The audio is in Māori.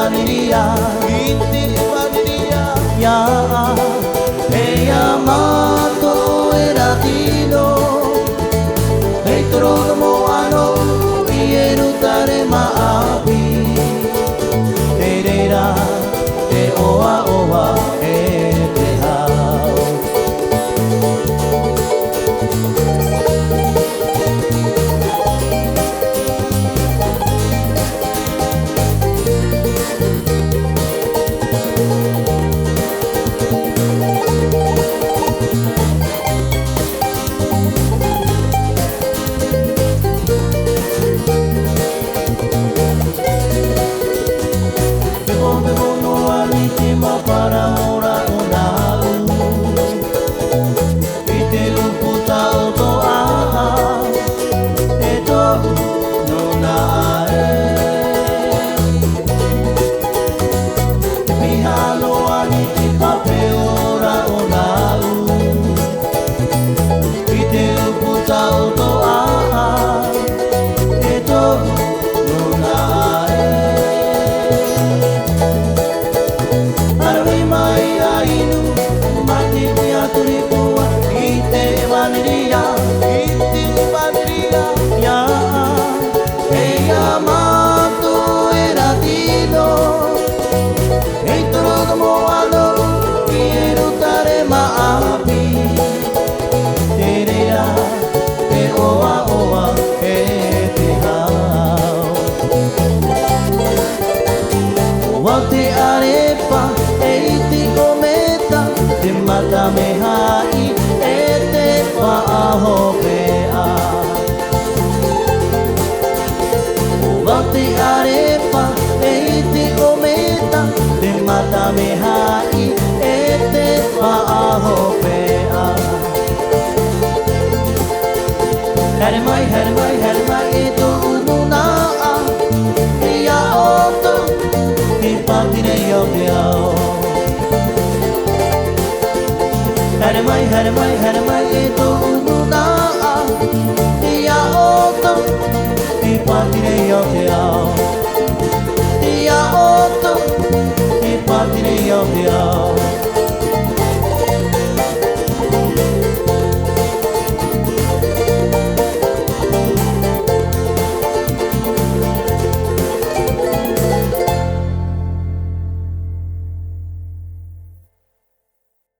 vaniria, iti vaniria, ya, Yamato era tino, Eitoro mo ano, ieru tare maapi, Terera, te oa oa, te hao. Para ora o nau I te uputa o toa E tohu no nae Te pihalo ani te pape ora o nau I te uputa o toa E tohu no nae Vaniria, ya, Yamato era tino, Eitoro mo ano, ieru tare maapi, Terera, te oa oa, te hao. Oa te arepa, eiti kometa, te mata me hai, Wa'ahopea Wate arepa eiti kometa Te mata me hai e te wa'ahopea Here mai e to ununaa Ia oto Te patine yo te ao Here mai e to ununaa Ia oto Te patine yo te ao Ia oto Te patine yo te ao